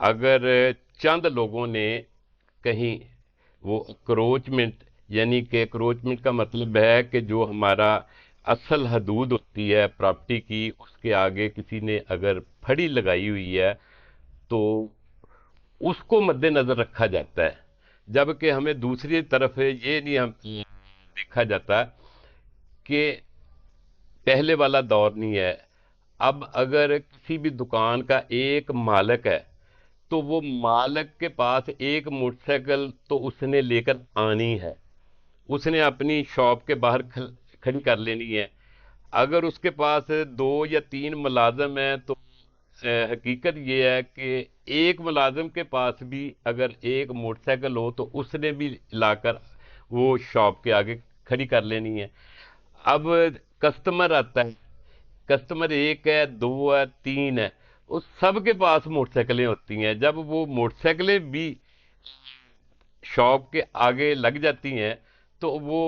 اگر چند لوگوں نے کہیں وہ اکروچمنٹ، یعنی کہ اکروچمنٹ کا مطلب ہے کہ جو ہمارا اصل حدود ہوتی ہے پراپرٹی کی، اس کے آگے کسی نے اگر پھڑی لگائی ہوئی ہے تو اس کو مد نظر رکھا جاتا ہے، جبکہ ہمیں دوسری طرف یہ نہیں ہم دیکھا جاتا کہ پہلے والا دور نہیں ہے۔ اب اگر کسی بھی دکان کا ایک مالک ہے تو وہ مالک کے پاس ایک موٹر سائیکل تو اس نے لے کر آنی ہے، اس نے اپنی شاپ کے باہر کھڑی کر لینی ہے۔ اگر اس کے پاس 2 یا 3 ملازم ہیں تو حقیقت یہ ہے کہ ایک ملازم کے پاس بھی اگر ایک موٹر سائیکل ہو تو اس نے بھی لا کر وہ شاپ کے آگے کھڑی کر لینی ہے۔ اب کسٹمر آتا ہے، کسٹمر 1 ہے، 2 ہے، 3 ہے، اس سب کے پاس موٹر سائیکلیں ہوتی ہیں۔ جب وہ موٹر سائیکلیں بھی شاپ کے آگے لگ جاتی ہیں تو وہ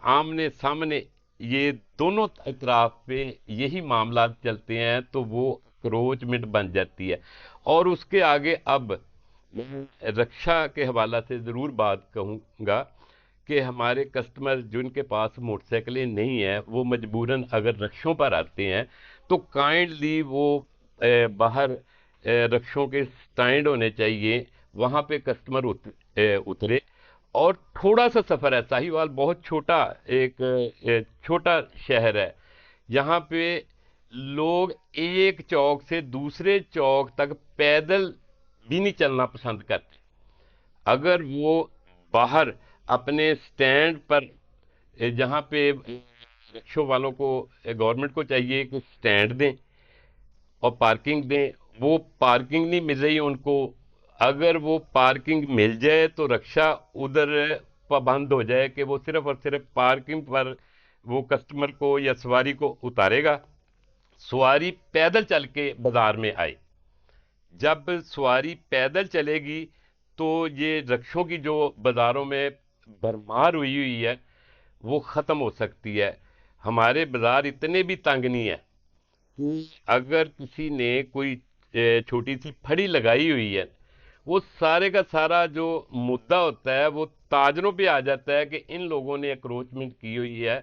آمنے سامنے یہ دونوں اطراف پہ یہی معاملات چلتے ہیں تو وہ کروچمنٹ بن جاتی ہے۔ اور اس کے آگے اب میں رکشا کے حوالہ سے ضرور بات کہوں گا کہ ہمارے کسٹمر جن کے پاس موٹر سائیکلیں نہیں ہیں وہ مجبوراً اگر رکشوں پر آتے ہیں تو کائنڈلی وہ باہر رکشوں کے سٹینڈ ہونے چاہیے، وہاں پہ کسٹمر اترے۔ اور تھوڑا سا سفر ہے، ساہیوال بہت چھوٹا ایک چھوٹا شہر ہے، یہاں پہ لوگ ایک چوک سے دوسرے چوک تک پیدل بھی نہیں چلنا پسند کرتے۔ اگر وہ باہر اپنے سٹینڈ پر جہاں پہ رکشوں والوں کو گورنمنٹ کو چاہیے کہ سٹینڈ دیں اور پارکنگ دیں، وہ پارکنگ نہیں مل رہی ان کو، اگر وہ پارکنگ مل جائے تو رکشا ادھر پابند ہو جائے کہ وہ صرف اور صرف پارکنگ پر وہ کسٹمر کو یا سواری کو اتارے گا، سواری پیدل چل کے بازار میں آئے۔ جب سواری پیدل چلے گی تو یہ رکشوں کی جو بازاروں میں بھرمار ہوئی ہے وہ ختم ہو سکتی ہے۔ ہمارے بازار اتنے بھی تنگ نہیں ہے کہ اگر کسی نے کوئی چھوٹی سی پھڑی لگائی ہوئی ہے، وہ سارے کا سارا جو مدعا ہوتا ہے وہ تاجروں پہ آ جاتا ہے کہ ان لوگوں نے اکروچمنٹ کی ہوئی ہے،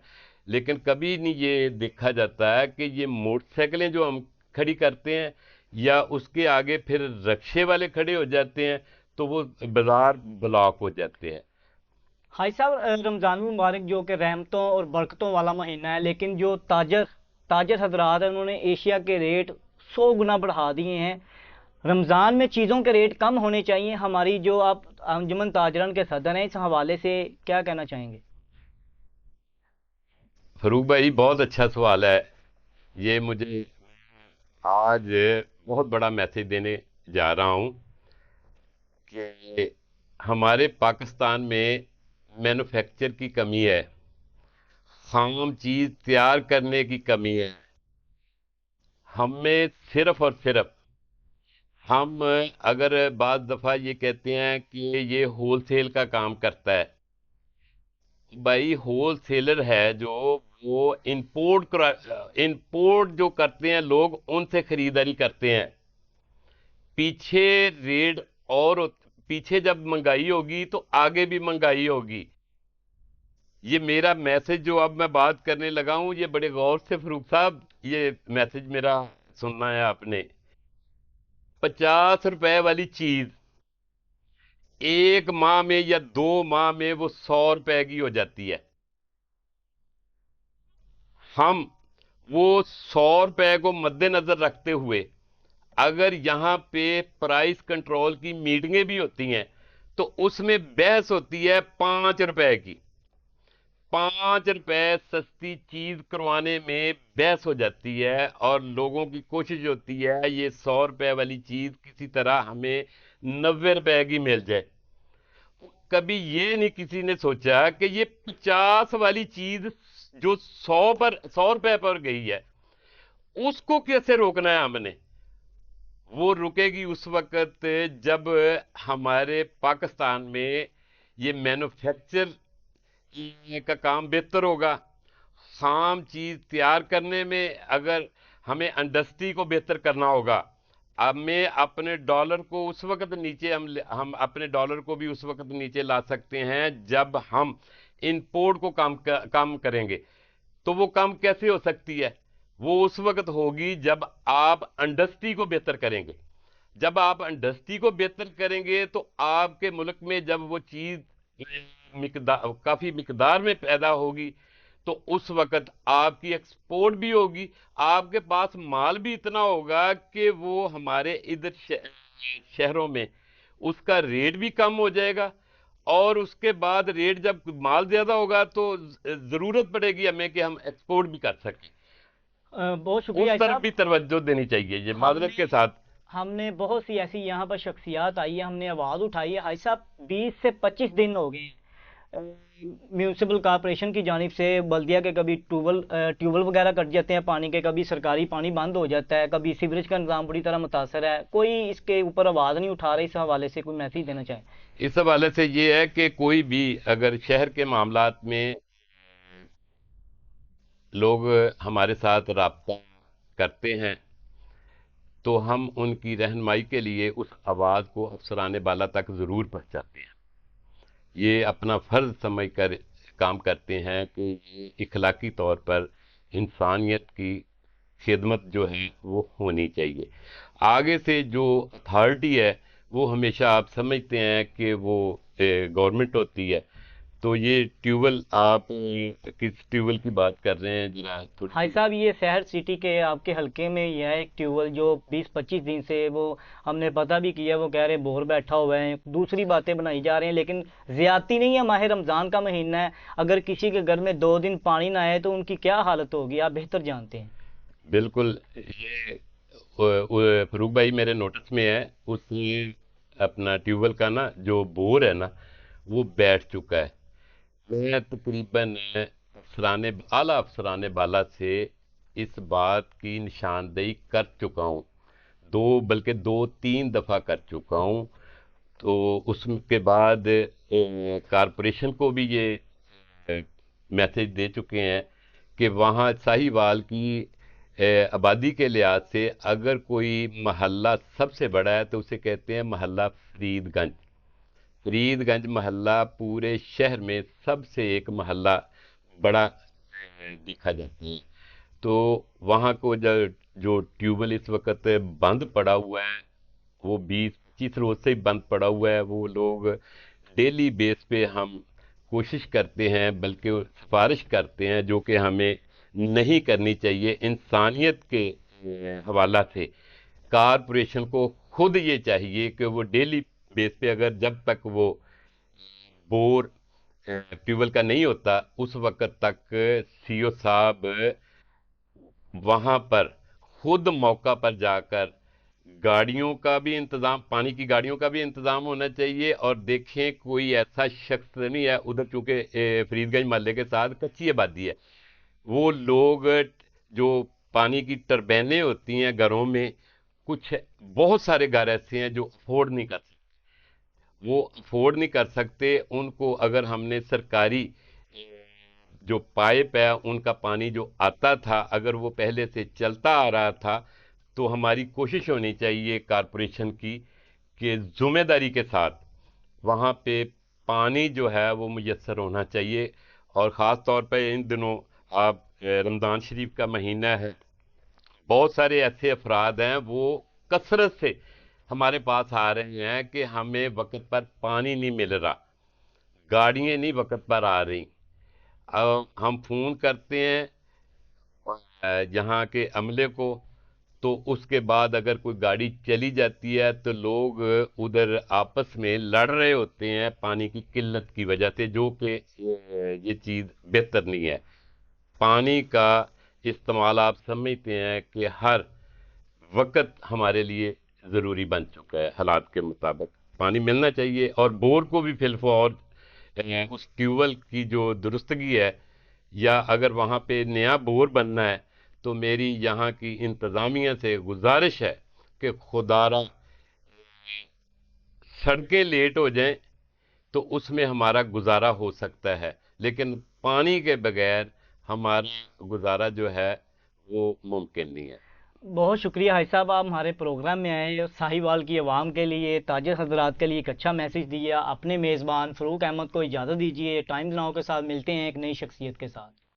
لیکن کبھی نہیں یہ دیکھا جاتا ہے کہ یہ موٹر سائیکلیں جو ہم کھڑی کرتے ہیں یا اس کے آگے پھر رکشے والے کھڑے ہو جاتے ہیں تو وہ بازار بلاک ہو جاتے ہیں۔ حاج صاحب، رمضان المبارک جو کہ رحمتوں اور برکتوں والا مہینہ ہے، لیکن جو تاجر حضرات ہیں انہوں نے ایشیا کے ریٹ 100 گنا بڑھا دیے ہیں۔ رمضان میں چیزوں کے ریٹ کم ہونے چاہیے، ہماری جو آپ انجمن تاجران کے صدر ہیں اس حوالے سے کیا کہنا چاہیں گے؟ فروخ بھائی بہت اچھا سوال ہے یہ، مجھے آج بہت بڑا میسج دینے جا رہا ہوں کہ ہمارے پاکستان میں مینوفیکچر کی کمی ہے، خام چیز تیار کرنے کی کمی ہے۔ ہم میں صرف اور صرف ہم اگر بعض دفعہ یہ کہتے ہیں کہ یہ ہول سیل کا کام کرتا ہے، بھائی ہول سیلر ہے جو وہ انپورٹ جو کرتے ہیں لوگ ان سے خریداری کرتے ہیں، پیچھے ریٹ اور پیچھے جب مہنگائی ہوگی تو آگے بھی مہنگائی ہوگی۔ یہ میرا میسج جو اب میں بات کرنے لگا ہوں یہ بڑے غور سے فروخ صاحب یہ میسج میرا سننا ہے آپ نے۔ 50 روپے والی چیز 1 ماہ میں یا 2 ماہ میں وہ 100 روپے کی ہو جاتی ہے۔ ہم وہ 100 روپے کو مد نظر رکھتے ہوئے اگر یہاں پہ پرائس کنٹرول کی میٹنگیں بھی ہوتی ہیں تو اس میں بحث ہوتی ہے 5 روپے کی، 5 روپے سستی چیز کروانے میں بحث ہو جاتی ہے، اور لوگوں کی کوشش ہوتی ہے یہ 100 روپے والی چیز کسی طرح ہمیں 90 روپے کی مل جائے۔ کبھی یہ نہیں کسی نے سوچا کہ یہ 50 والی چیز جو 100 روپے پر گئی ہے اس کو کیسے روکنا ہے ہم نے؟ وہ رکے گی اس وقت جب ہمارے پاکستان میں یہ مینوفیکچر کا کام بہتر ہوگا، خام چیز تیار کرنے میں اگر ہمیں انڈسٹری کو بہتر کرنا ہوگا، ہمیں اپنے ڈالر کو اس وقت نیچے ہم اپنے ڈالر کو بھی اس وقت نیچے لا سکتے ہیں جب ہم امپورٹ کو کم کریں گے. تو وہ کم کیسے ہو سکتی ہے؟ وہ اس وقت ہوگی جب آپ انڈسٹری کو بہتر کریں گے. جب آپ انڈسٹری کو بہتر کریں گے تو آپ کے ملک میں جب وہ چیز کافی مقدار میں پیدا ہوگی تو اس وقت آپ کی ایکسپورٹ بھی ہوگی. آپ کے پاس مال بھی اتنا ہوگا کہ وہ ہمارے ادھر شہروں میں اس کا ریٹ بھی کم ہو جائے گا. اور اس کے بعد ریٹ جب مال زیادہ ہوگا تو ضرورت پڑے گی ہمیں کہ ہم ایکسپورٹ بھی کر سکیں. بہت شکریہ اس حاج طرف صاحب. بھی توجہ دینی چاہیے یہ ہم معذرت نے کے ساتھ. ہم نے بہت سی ایسی یہاں پر شخصیات آئی ہیں، ہم نے آواز اٹھائی ہے. حاج صاحب 20 سے 25 دن ہو گئے ہیں میونسپل کارپوریشن کی جانب سے بلدیہ کے کبھی ٹیوبل وغیرہ کٹ جاتے ہیں پانی کے، کبھی سرکاری پانی بند ہو جاتا ہے، کبھی سیوریج کا نظام بری طرح متاثر ہے. کوئی اس کے اوپر آواز نہیں اٹھا رہا. اس حوالے سے کوئی میسیج دینا چاہیں؟ اس حوالے سے یہ ہے کہ کوئی بھی اگر شہر کے معاملات میں لوگ ہمارے ساتھ رابطہ کرتے ہیں تو ہم ان کی رہنمائی کے لیے اس آواز کو افسران بالا تک ضرور پہنچاتے ہیں. یہ اپنا فرض سمجھ کر کام کرتے ہیں کہ یہ اخلاقی طور پر انسانیت کی خدمت جو ہے وہ ہونی چاہیے. آگے سے جو اتھارٹی ہے وہ ہمیشہ آپ سمجھتے ہیں کہ وہ گورنمنٹ ہوتی ہے. تو یہ ٹیوبل آپ کس ٹیوبل کی بات کر رہے ہیں ذرا تھوڑی حاج صاحب یہ شہر سٹی کے آپ کے حلقے میں یہ ہے ایک ٹیوبل جو 20-25 دن سے وہ ہم نے پتہ بھی کیا، وہ کہہ رہے بور بیٹھا ہوا ہے، دوسری باتیں بنائی جا رہی ہیں. لیکن زیادتی نہیں ہے، ماہ رمضان کا مہینہ ہے، اگر کسی کے گھر میں 2 دن پانی نہ آئے تو ان کی کیا حالت ہوگی آپ بہتر جانتے ہیں. بالکل یہ فروغ بھائی میرے نوٹس میں ہے. اس نے اپنا ٹیوبل کا نا جو بور ہے نا وہ بیٹھ چکا ہے. میں تقریباً اعلیٰ افسران بالا سے اس بات کی نشاندہی کر چکا ہوں، بلکہ 2-3 دفعہ کر چکا ہوں. تو اس کے بعد کارپوریشن کو بھی یہ میسج دے چکے ہیں کہ وہاں ساہیوال کی آبادی کے لحاظ سے اگر کوئی محلہ سب سے بڑا ہے تو اسے کہتے ہیں محلہ فرید گنج. فرید گنج محلہ پورے شہر میں سب سے ایک محلہ بڑا دیکھا جاتا ہے. تو وہاں کو جو ٹیوبل اس وقت بند پڑا ہوا ہے وہ 20-25 روز سے ہی بند پڑا ہوا ہے. وہ لوگ ڈیلی بیس پہ ہم کوشش کرتے ہیں بلکہ سفارش کرتے ہیں جو کہ ہمیں نہیں کرنی چاہیے. انسانیت کے حوالہ سے کارپوریشن کو خود یہ چاہیے کہ وہ ڈیلی بیس پہ اگر جب تک وہ بور ٹیوبل کا نہیں ہوتا اس وقت تک سی او صاحب وہاں پر خود موقع پر جا کر گاڑیوں کا بھی انتظام، پانی کی گاڑیوں کا بھی انتظام ہونا چاہیے. اور دیکھیں کوئی ایسا شخص نہیں ہے ادھر، چونکہ فرید گنج محلے کے ساتھ کچی آبادی ہے. وہ لوگ جو پانی کی ٹربینیں ہوتی ہیں گھروں میں، کچھ بہت سارے گھر ایسے ہیں جو افورڈ نہیں کر سکتے. وہ افورڈ نہیں کر سکتے. ان کو اگر ہم نے سرکاری جو پائپ ہے ان کا پانی جو آتا تھا اگر وہ پہلے سے چلتا آ رہا تھا تو ہماری کوشش ہونی چاہیے کارپوریشن کی کہ ذمہ داری کے ساتھ وہاں پہ پانی جو ہے وہ میسر ہونا چاہیے. اور خاص طور پہ ان دنوں آپ رمضان شریف کا مہینہ ہے، بہت سارے ایسے افراد ہیں وہ کثرت سے ہمارے پاس آ رہے ہیں کہ ہمیں وقت پر پانی نہیں مل رہا، گاڑیاں نہیں وقت پر آ رہی. ہم فون کرتے ہیں یہاں کے عملے کو تو اس کے بعد اگر کوئی گاڑی چلی جاتی ہے تو لوگ ادھر آپس میں لڑ رہے ہوتے ہیں پانی کی قلت کی وجہ سے، جو کہ یہ چیز بہتر نہیں ہے. پانی کا استعمال آپ سمجھتے ہیں کہ ہر وقت ہمارے لیے ضروری بن چکا ہے. حالات کے مطابق پانی ملنا چاہیے. اور بور کو بھی فی الفور اس ٹیوبل کی جو درستگی ہے یا اگر وہاں پہ نیا بور بننا ہے تو میری یہاں کی انتظامیہ سے گزارش ہے کہ خدارا سڑکیں لیٹ ہو جائیں تو اس میں ہمارا گزارا ہو سکتا ہے، لیکن پانی کے بغیر ہمارا گزارا جو ہے وہ ممکن نہیں ہے. بہت شکریہ حاج صاحب، آپ ہمارے پروگرام میں آئے، ساہیوال کی عوام کے لیے، تاجر حضرات کے لیے ایک اچھا میسج دیا، اپنے میزبان فروق احمد کو اجازت دیجیے، ٹائمز ناؤ کے ساتھ ملتے ہیں ایک نئی شخصیت کے ساتھ۔